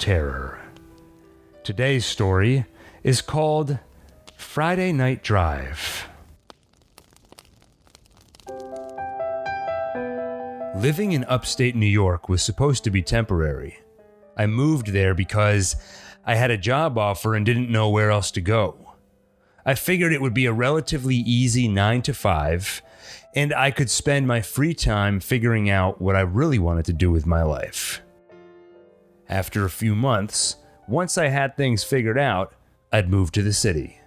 terror. Today's story is called Friday Night Drive. Living in upstate New York was supposed to be temporary. I moved there because I had a job offer and didn't know where else to go. I figured it would be a relatively easy 9 to 5, and I could spend my free time figuring out what I really wanted to do with my life. After a few months, once I had things figured out, I'd move to the city.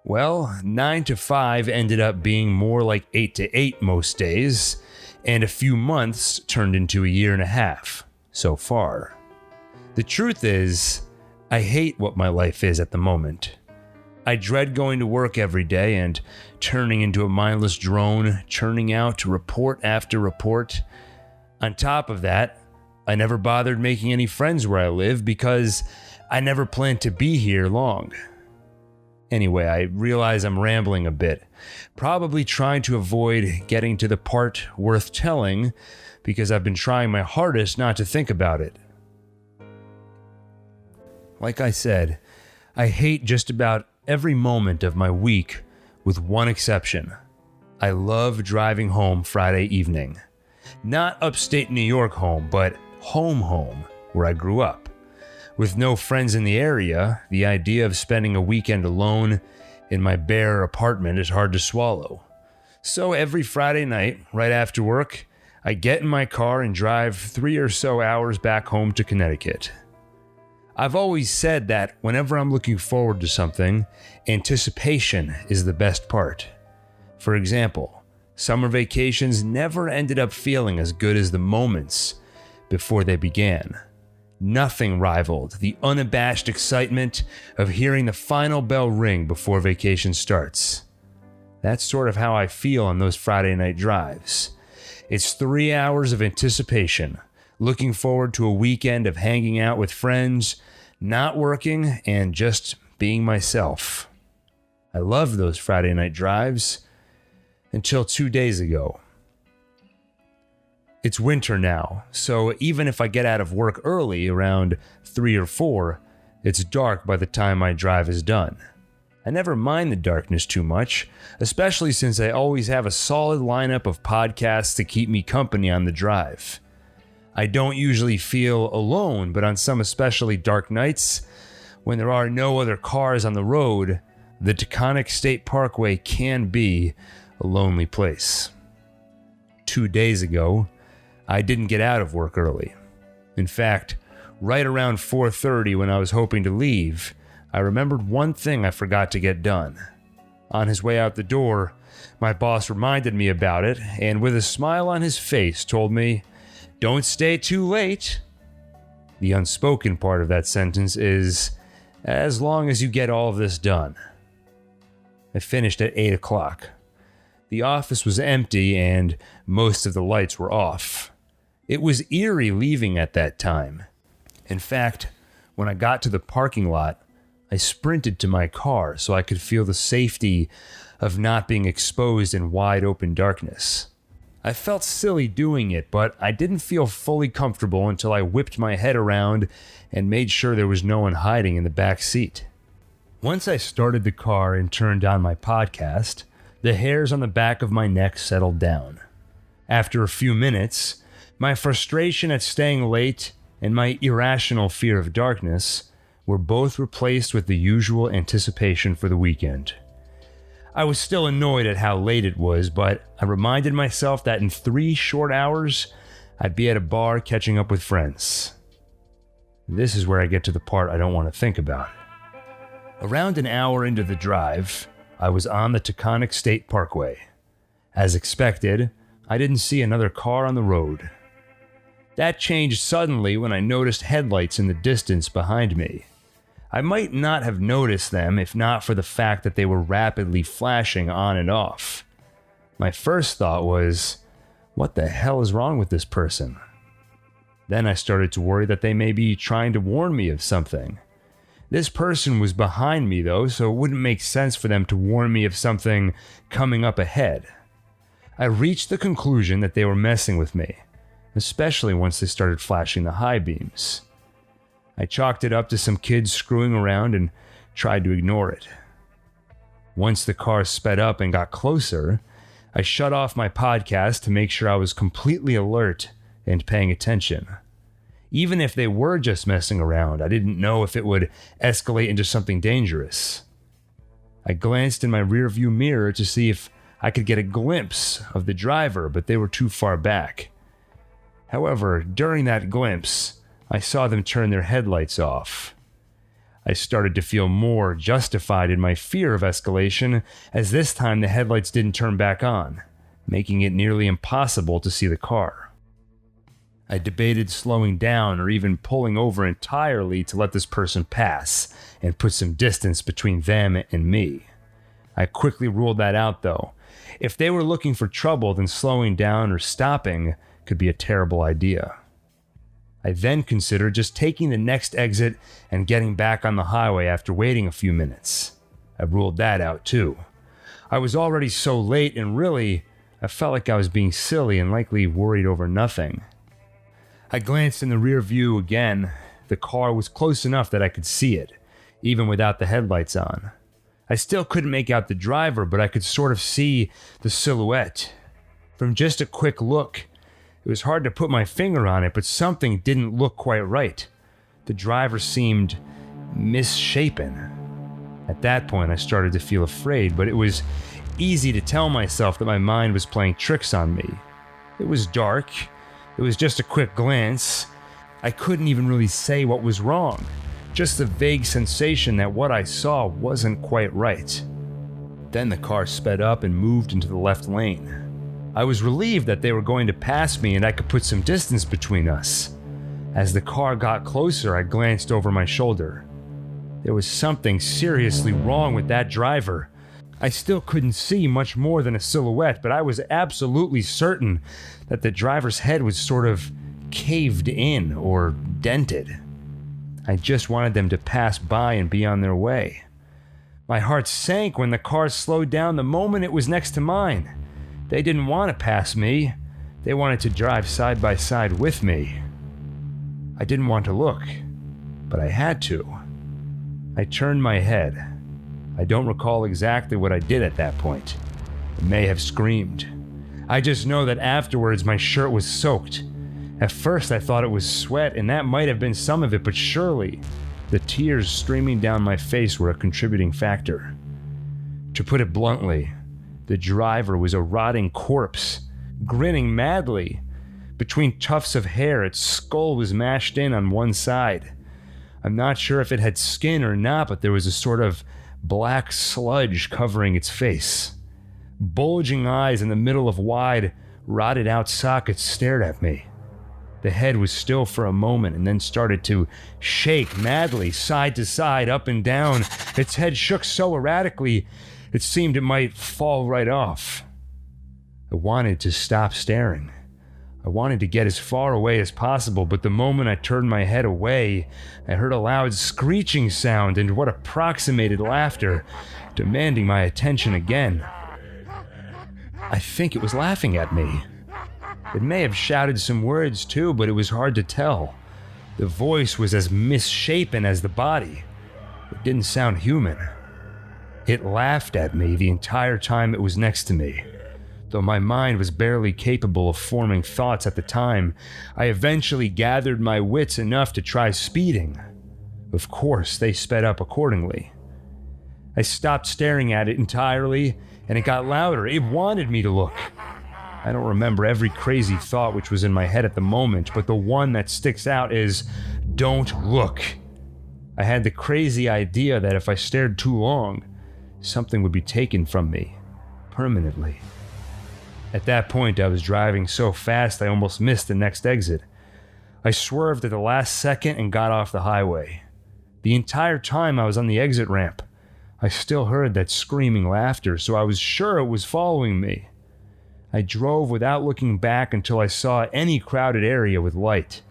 Well, 9 to 5 ended up being more like 8 to 8 most days, and a few months turned into a year and a half so far. The truth is, I hate what my life is at the moment. I dread going to work every day and turning into a mindless drone, churning out report after report. On top of that, I never bothered making any friends where I live because I never planned to be here long. Anyway, I realize I'm rambling a bit, probably trying to avoid getting to the part worth telling because I've been trying my hardest not to think about it. Like I said, I hate just about every moment of my week with one exception. I love driving home Friday evening. Not upstate New York home, but home, where I grew up. With no friends in the area, the idea of spending a weekend alone in my bare apartment is hard to swallow. So every Friday night, right after work, I get in my car and drive 3 or so hours back home to Connecticut. I've always said that whenever I'm looking forward to something, anticipation is the best part. For example, summer vacations never ended up feeling as good as the moments before they began. Nothing rivaled the unabashed excitement of hearing the final bell ring before vacation starts. That's sort of how I feel on those Friday night drives. It's 3 hours of anticipation, looking forward to a weekend of hanging out with friends, not working, and just being myself. I loved those Friday night drives until 2 days ago. It's winter now, so even if I get out of work early, around 3 or 4, it's dark by the time my drive is done. I never mind the darkness too much, especially since I always have a solid lineup of podcasts to keep me company on the drive. I don't usually feel alone, but on some especially dark nights, when there are no other cars on the road, the Taconic State Parkway can be a lonely place. 2 days ago, I didn't get out of work early. In fact, right around 4:30 when I was hoping to leave, I remembered one thing I forgot to get done. On his way out the door, my boss reminded me about it and with a smile on his face told me, "Don't stay too late." The unspoken part of that sentence is, as long as you get all of this done. I finished at 8 o'clock. The office was empty and most of the lights were off. It was eerie leaving at that time. In fact, when I got to the parking lot, I sprinted to my car so I could feel the safety of not being exposed in wide open darkness. I felt silly doing it, but I didn't feel fully comfortable until I whipped my head around and made sure there was no one hiding in the back seat. Once I started the car and turned on my podcast, the hairs on the back of my neck settled down. After a few minutes, my frustration at staying late and my irrational fear of darkness were both replaced with the usual anticipation for the weekend. I was still annoyed at how late it was, but I reminded myself that in 3 short hours, I'd be at a bar catching up with friends. This is where I get to the part I don't want to think about. Around an hour into the drive, I was on the Taconic State Parkway. As expected, I didn't see another car on the road. That changed suddenly when I noticed headlights in the distance behind me. I might not have noticed them if not for the fact that they were rapidly flashing on and off. My first thought was, what the hell is wrong with this person? Then I started to worry that they may be trying to warn me of something. This person was behind me though, so it wouldn't make sense for them to warn me of something coming up ahead. I reached the conclusion that they were messing with me, especially once they started flashing the high beams. I chalked it up to some kids screwing around and tried to ignore it. Once the car sped up and got closer, I shut off my podcast to make sure I was completely alert and paying attention. Even if they were just messing around, I didn't know if it would escalate into something dangerous. I glanced in my rearview mirror to see if I could get a glimpse of the driver, but they were too far back. However, during that glimpse, I saw them turn their headlights off. I started to feel more justified in my fear of escalation, as this time the headlights didn't turn back on, making it nearly impossible to see the car. I debated slowing down or even pulling over entirely to let this person pass and put some distance between them and me. I quickly ruled that out though. If they were looking for trouble, then slowing down or stopping could be a terrible idea. I then considered just taking the next exit and getting back on the highway after waiting a few minutes. I ruled that out too. I was already so late and really, I felt like I was being silly and likely worried over nothing. I glanced in the rear view again. The car was close enough that I could see it, even without the headlights on. I still couldn't make out the driver, but I could sort of see the silhouette. From just a quick look, it was hard to put my finger on it, but something didn't look quite right. The driver seemed misshapen. At that point, I started to feel afraid, but it was easy to tell myself that my mind was playing tricks on me. It was dark. It was just a quick glance. I couldn't even really say what was wrong. Just the vague sensation that what I saw wasn't quite right. Then the car sped up and moved into the left lane. I was relieved that they were going to pass me and I could put some distance between us. As the car got closer, I glanced over my shoulder. There was something seriously wrong with that driver. I still couldn't see much more than a silhouette, but I was absolutely certain that the driver's head was sort of caved in or dented. I just wanted them to pass by and be on their way. My heart sank when the car slowed down the moment it was next to mine. They didn't want to pass me. They wanted to drive side by side with me. I didn't want to look, but I had to. I turned my head. I don't recall exactly what I did at that point. I may have screamed. I just know that afterwards my shirt was soaked. At first I thought it was sweat, and that might have been some of it, but surely the tears streaming down my face were a contributing factor. To put it bluntly, the driver was a rotting corpse, grinning madly. Between tufts of hair, its skull was mashed in on one side. I'm not sure if it had skin or not, but there was a sort of black sludge covering its face. Bulging eyes in the middle of wide, rotted-out sockets stared at me. The head was still for a moment and then started to shake madly, side to side, up and down. Its head shook so erratically, it seemed it might fall right off. I wanted to stop staring. I wanted to get as far away as possible, but the moment I turned my head away, I heard a loud screeching sound and what approximated laughter, demanding my attention again. I think it was laughing at me. It may have shouted some words too, but it was hard to tell. The voice was as misshapen as the body. It didn't sound human. It laughed at me the entire time it was next to me. Though my mind was barely capable of forming thoughts at the time, I eventually gathered my wits enough to try speeding. Of course, they sped up accordingly. I stopped staring at it entirely, and it got louder. It wanted me to look. I don't remember every crazy thought which was in my head at the moment, but the one that sticks out is, don't look. I had the crazy idea that if I stared too long, something would be taken from me, permanently. At that point, I was driving so fast I almost missed the next exit. I swerved at the last second and got off the highway. The entire time I was on the exit ramp, I still heard that screaming laughter, so I was sure it was following me. I drove without looking back until I saw any crowded area with light.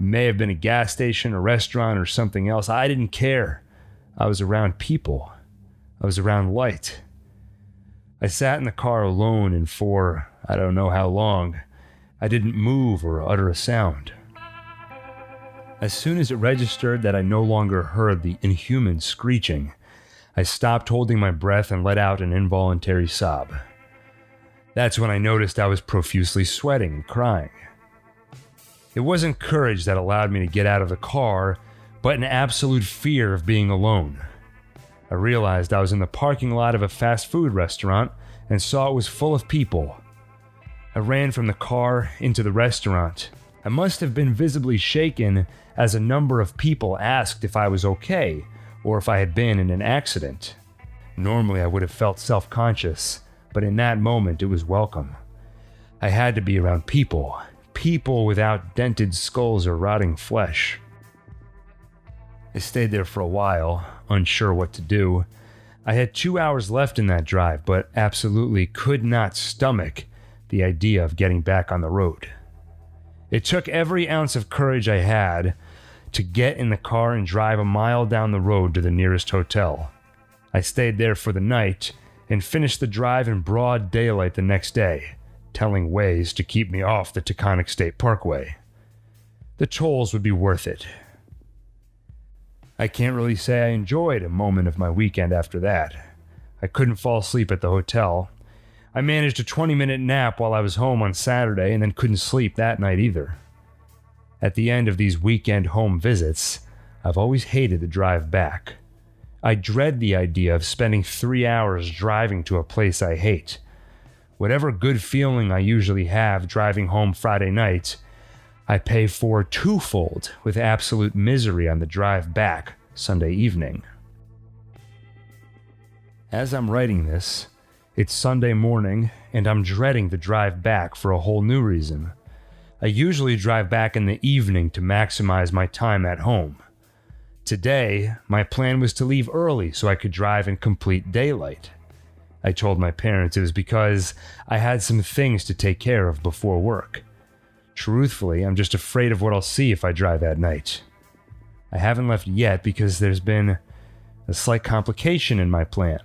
It may have been a gas station, a restaurant, or something else. I didn't care. I was around people. I was around light. I sat in the car alone, and for I don't know how long, I didn't move or utter a sound. As soon as it registered that I no longer heard the inhuman screeching, I stopped holding my breath and let out an involuntary sob. That's when I noticed I was profusely sweating and crying. It wasn't courage that allowed me to get out of the car, but an absolute fear of being alone. I realized I was in the parking lot of a fast food restaurant and saw it was full of people. I ran from the car into the restaurant. I must have been visibly shaken as a number of people asked if I was okay or if I had been in an accident. Normally I would have felt self-conscious, but in that moment it was welcome. I had to be around people without dented skulls or rotting flesh. I stayed there for a while, unsure what to do. I had 2 hours left in that drive, but absolutely could not stomach the idea of getting back on the road. It took every ounce of courage I had to get in the car and drive a mile down the road to the nearest hotel. I stayed there for the night and finished the drive in broad daylight the next day, telling Waze to keep me off the Taconic State Parkway. The tolls would be worth it. I can't really say I enjoyed a moment of my weekend after that. I couldn't fall asleep at the hotel. I managed a 20-minute nap while I was home on Saturday and then couldn't sleep that night either. At the end of these weekend home visits, I've always hated the drive back. I dread the idea of spending 3 hours driving to a place I hate. Whatever good feeling I usually have driving home Friday night, I pay for twofold with absolute misery on the drive back Sunday evening. As I'm writing this, it's Sunday morning and I'm dreading the drive back for a whole new reason. I usually drive back in the evening to maximize my time at home. Today, my plan was to leave early so I could drive in complete daylight. I told my parents it was because I had some things to take care of before work. Truthfully, I'm just afraid of what I'll see if I drive at night. I haven't left yet because there's been a slight complication in my plan.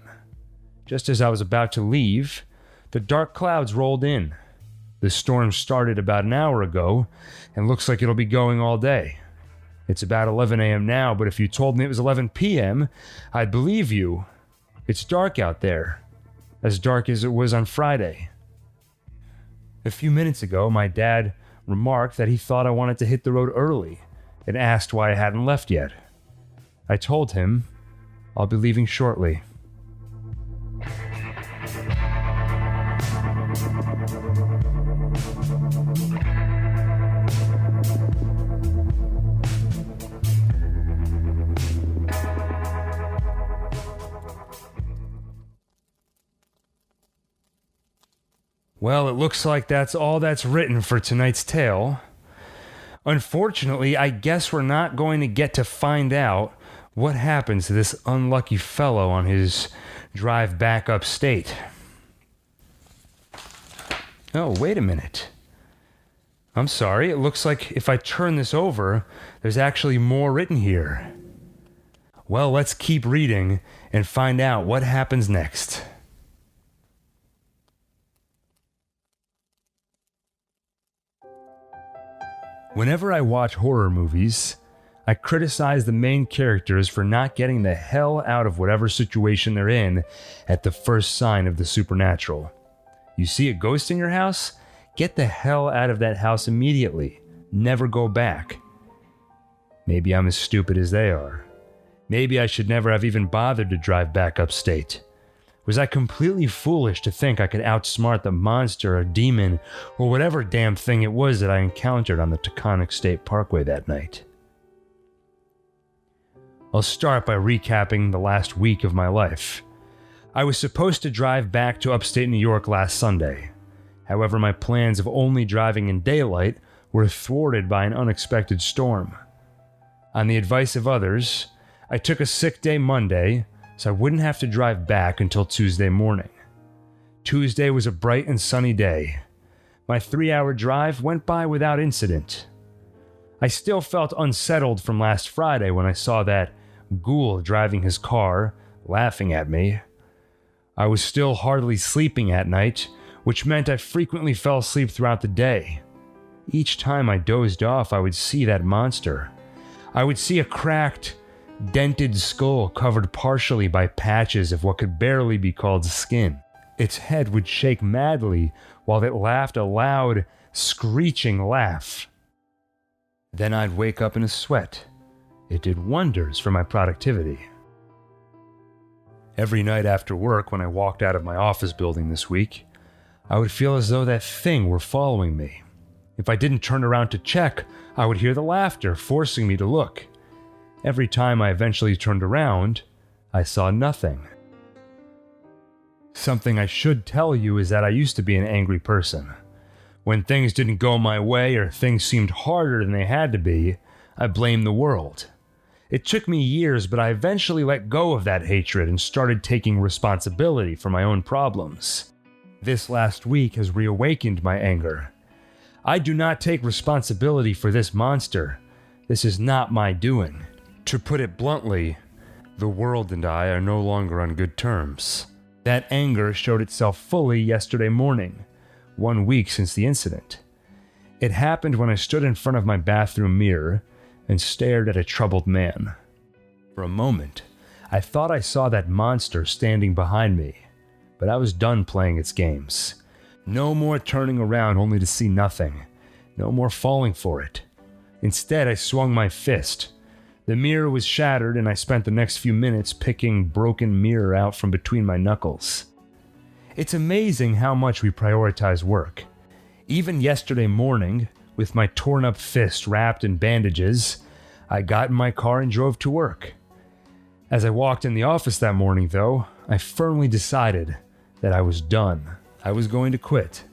Just as I was about to leave, the dark clouds rolled in. The storm started about an hour ago and looks like it'll be going all day. It's about 11 a.m. now, but if you told me it was 11 p.m., I'd believe you. It's dark out there, as dark as it was on Friday. A few minutes ago, my dad remarked that he thought I wanted to hit the road early and asked why I hadn't left yet. I told him I'll be leaving shortly. Well, it looks like that's all that's written for tonight's tale. Unfortunately, I guess we're not going to get to find out what happens to this unlucky fellow on his drive back upstate. Oh, wait a minute. I'm sorry, it looks like if I turn this over, there's actually more written here. Well, let's keep reading and find out what happens next. Whenever I watch horror movies, I criticize the main characters for not getting the hell out of whatever situation they're in at the first sign of the supernatural. You see a ghost in your house? Get the hell out of that house immediately. Never go back. Maybe I'm as stupid as they are. Maybe I should never have even bothered to drive back upstate. Was I completely foolish to think I could outsmart the monster or demon or whatever damn thing it was that I encountered on the Taconic State Parkway that night? I'll start by recapping the last week of my life. I was supposed to drive back to upstate New York last Sunday. However, my plans of only driving in daylight were thwarted by an unexpected storm. On the advice of others, I took a sick day Monday, so I wouldn't have to drive back until Tuesday morning. Tuesday was a bright and sunny day. My 3-hour drive went by without incident. I still felt unsettled from last Friday when I saw that ghoul driving his car, laughing at me. I was still hardly sleeping at night, which meant I frequently fell asleep throughout the day. Each time I dozed off, I would see that monster. I would see a cracked, dented skull covered partially by patches of what could barely be called skin. Its head would shake madly while it laughed a loud, screeching laugh. Then I'd wake up in a sweat. It did wonders for my productivity. Every night after work, when I walked out of my office building this week, I would feel as though that thing were following me. If I didn't turn around to check, I would hear the laughter, forcing me to look. Every time I eventually turned around, I saw nothing. Something I should tell you is that I used to be an angry person. When things didn't go my way or things seemed harder than they had to be, I blamed the world. It took me years, but I eventually let go of that hatred and started taking responsibility for my own problems. This last week has reawakened my anger. I do not take responsibility for this monster. This is not my doing. To put it bluntly, the world and I are no longer on good terms. That anger showed itself fully yesterday morning, 1 week since the incident. It happened when I stood in front of my bathroom mirror and stared at a troubled man. For a moment, I thought I saw that monster standing behind me, but I was done playing its games. No more turning around only to see nothing. No more falling for it. Instead, I swung my fist. The mirror was shattered, and I spent the next few minutes picking broken mirror out from between my knuckles. It's amazing how much we prioritize work. Even yesterday morning, with my torn up fist wrapped in bandages, I got in my car and drove to work. As I walked in the office that morning, though, I firmly decided that I was done. I was going to quit.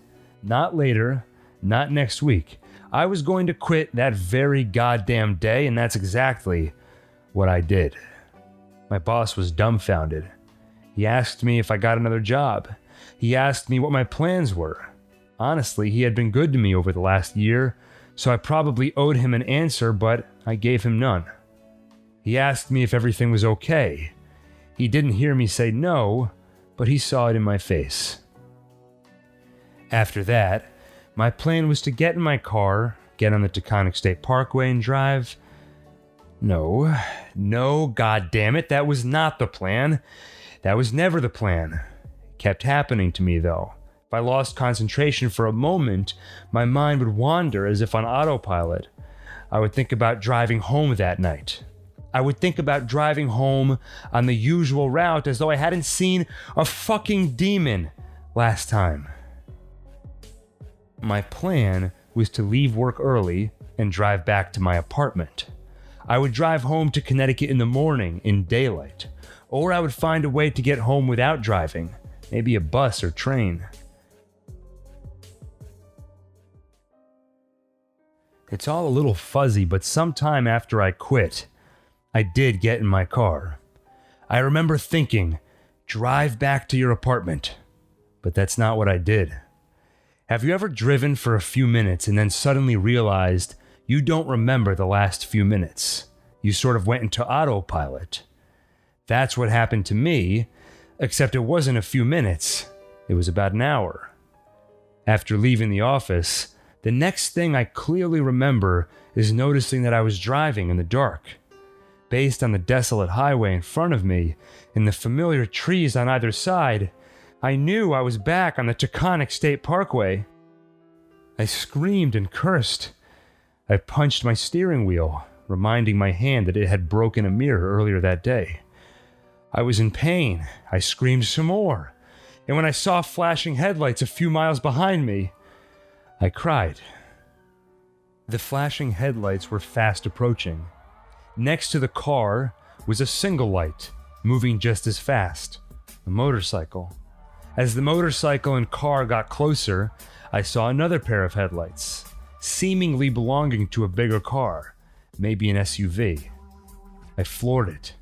Not later, not next week. I was going to quit that very goddamn day, and that's exactly what I did. My boss was dumbfounded. He asked me if I got another job. He asked me what my plans were. Honestly, he had been good to me over the last year, so I probably owed him an answer, but I gave him none. He asked me if everything was okay. He didn't hear me say no, but he saw it in my face. After that, my plan was to get in my car, get on the Taconic State Parkway and drive. No, goddammit, that was not the plan. That was never the plan. It kept happening to me, though. If I lost concentration for a moment, my mind would wander as if on autopilot. I would think about driving home that night. I would think about driving home on the usual route as though I hadn't seen a fucking demon last time. My plan was to leave work early and drive back to my apartment. I would drive home to Connecticut in the morning in daylight, or I would find a way to get home without driving, maybe a bus or train. It's all a little fuzzy, but sometime after I quit, I did get in my car. I remember thinking, drive back to your apartment, but that's not what I did. Have you ever driven for a few minutes and then suddenly realized you don't remember the last few minutes? You sort of went into autopilot. That's what happened to me, except it wasn't a few minutes. It was about an hour. After leaving the office, the next thing I clearly remember is noticing that I was driving in the dark. Based on the desolate highway in front of me and the familiar trees on either side, I knew I was back on the Taconic State Parkway. I screamed and cursed. I punched my steering wheel, reminding my hand that it had broken a mirror earlier that day. I was in pain. I screamed some more. And when I saw flashing headlights a few miles behind me, I cried. The flashing headlights were fast approaching. Next to the car was a single light, moving just as fast, a motorcycle. As the motorcycle and car got closer, I saw another pair of headlights, seemingly belonging to a bigger car, maybe an SUV. I floored it.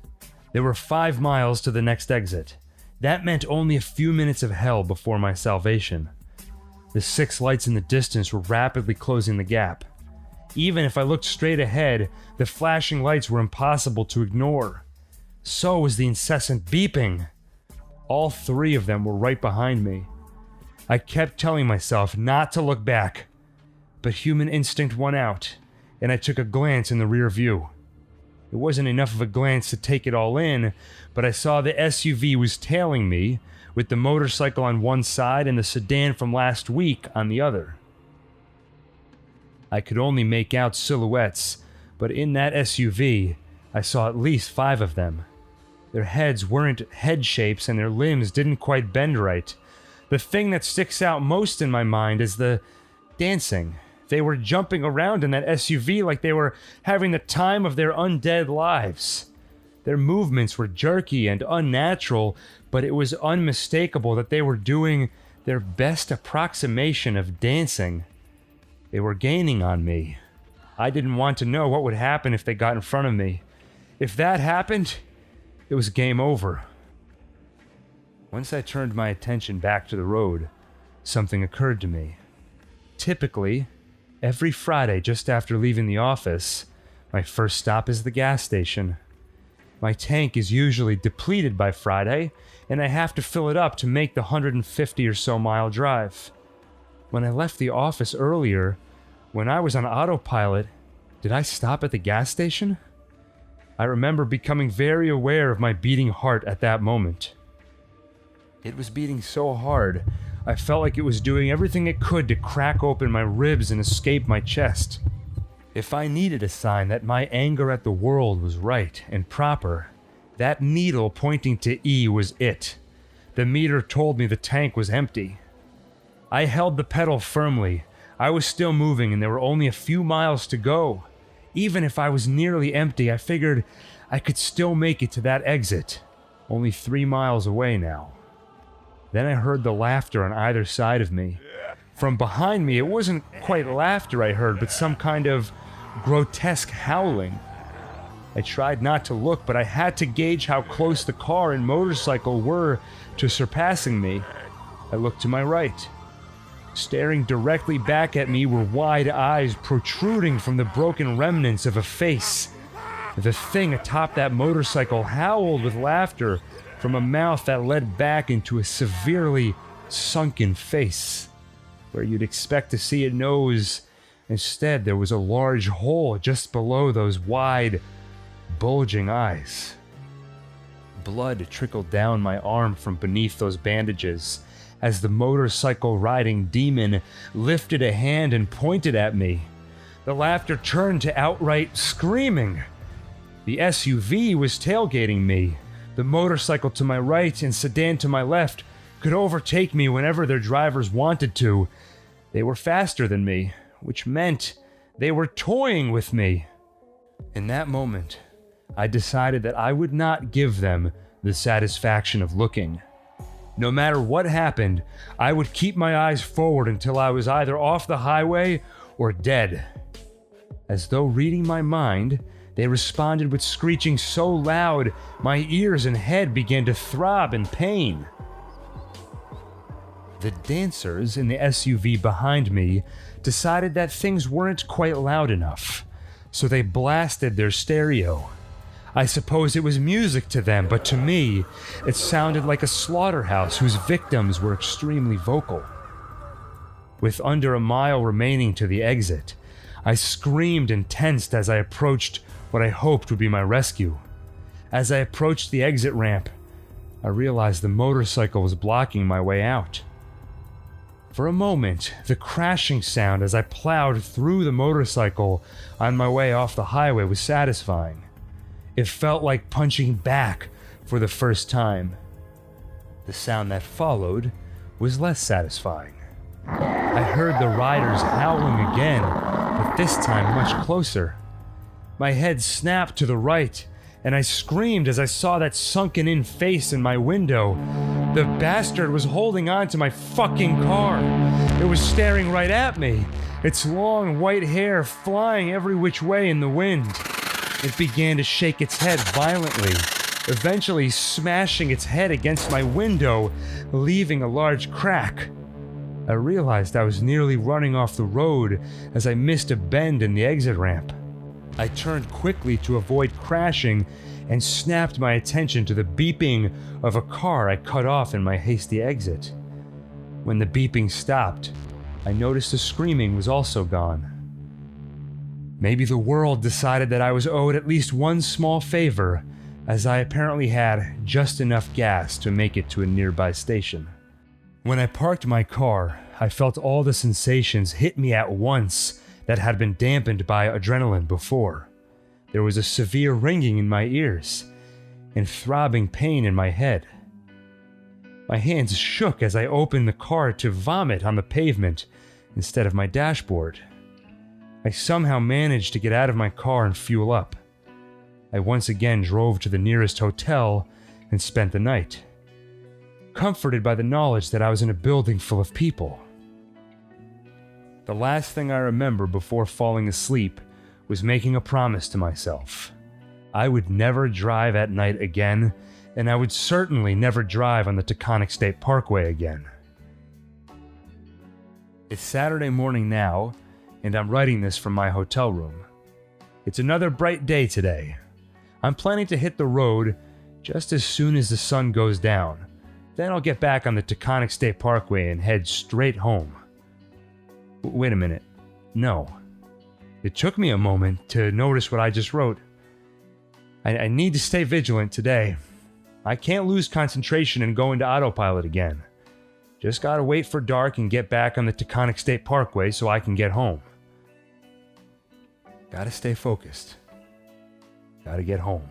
There were 5 miles to the next exit. That meant only a few minutes of hell before my salvation. The 6 lights in the distance were rapidly closing the gap. Even if I looked straight ahead, the flashing lights were impossible to ignore. So was the incessant beeping. All 3 of them were right behind me. I kept telling myself not to look back, but human instinct won out, and I took a glance in the rear view. It wasn't enough of a glance to take it all in, but I saw the SUV was tailing me, with the motorcycle on one side and the sedan from last week on the other. I could only make out silhouettes, but in that SUV, I saw at least 5 of them. Their heads weren't head shapes and their limbs didn't quite bend right. The thing that sticks out most in my mind is the dancing. They were jumping around in that SUV like they were having the time of their undead lives. Their movements were jerky and unnatural, but it was unmistakable that they were doing their best approximation of dancing. They were gaining on me. I didn't want to know what would happen if they got in front of me. If that happened, it was game over. Once I turned my attention back to the road, something occurred to me. Typically, every Friday just after leaving the office, my first stop is the gas station. My tank is usually depleted by Friday, and I have to fill it up to make the 150 or so mile drive. When I left the office earlier, when I was on autopilot, did I stop at the gas station? I remember becoming very aware of my beating heart at that moment. It was beating so hard, I felt like it was doing everything it could to crack open my ribs and escape my chest. If I needed a sign that my anger at the world was right and proper, that needle pointing to E was it. The meter told me the tank was empty. I held the pedal firmly. I was still moving and there were only a few miles to go. Even if I was nearly empty, I figured I could still make it to that exit. Only 3 miles away now. Then I heard the laughter on either side of me. From behind me, it wasn't quite laughter I heard, but some kind of grotesque howling. I tried not to look, but I had to gauge how close the car and motorcycle were to surpassing me. I looked to my right. Staring directly back at me were wide eyes protruding from the broken remnants of a face. The thing atop that motorcycle howled with laughter from a mouth that led back into a severely sunken face. Where you'd expect to see a nose, instead there was a large hole just below those wide, bulging eyes. Blood trickled down my arm from beneath those bandages as the motorcycle-riding demon lifted a hand and pointed at me. The laughter turned to outright screaming. The SUV was tailgating me. The motorcycle to my right and sedan to my left could overtake me whenever their drivers wanted to. They were faster than me, which meant they were toying with me. In that moment, I decided that I would not give them the satisfaction of looking. No matter what happened, I would keep my eyes forward until I was either off the highway or dead. As though reading my mind, they responded with screeching so loud, my ears and head began to throb in pain. The dancers in the SUV behind me decided that things weren't quite loud enough, so they blasted their stereo. I suppose it was music to them, but to me, it sounded like a slaughterhouse whose victims were extremely vocal. With under a mile remaining to the exit, I screamed and tensed as I approached what I hoped would be my rescue. As I approached the exit ramp, I realized the motorcycle was blocking my way out. For a moment, the crashing sound as I plowed through the motorcycle on my way off the highway was satisfying. It felt like punching back for the first time. The sound that followed was less satisfying. I heard the riders howling again, but this time much closer. My head snapped to the right, and I screamed as I saw that sunken-in face in my window. The bastard was holding on to my fucking car. It was staring right at me, its long white hair flying every which way in the wind. It began to shake its head violently, eventually smashing its head against my window, leaving a large crack. I realized I was nearly running off the road as I missed a bend in the exit ramp. I turned quickly to avoid crashing and snapped my attention to the beeping of a car I cut off in my hasty exit. When the beeping stopped, I noticed the screaming was also gone. Maybe the world decided that I was owed at least one small favor, as I apparently had just enough gas to make it to a nearby station. When I parked my car, I felt all the sensations hit me at once that had been dampened by adrenaline before. There was a severe ringing in my ears and throbbing pain in my head. My hands shook as I opened the car to vomit on the pavement instead of my dashboard. I somehow managed to get out of my car and fuel up. I once again drove to the nearest hotel and spent the night, comforted by the knowledge that I was in a building full of people. The last thing I remember before falling asleep was making a promise to myself. I would never drive at night again, and I would certainly never drive on the Taconic State Parkway again. It's Saturday morning now, and I'm writing this from my hotel room. It's another bright day today. I'm planning to hit the road just as soon as the sun goes down. Then I'll get back on the Taconic State Parkway and head straight home. Wait a minute. No. It took me a moment to notice what I just wrote. I need to stay vigilant today. I can't lose concentration and go into autopilot again. Just gotta wait for dark and get back on the Taconic State Parkway so I can get home. Gotta stay focused. Gotta get home.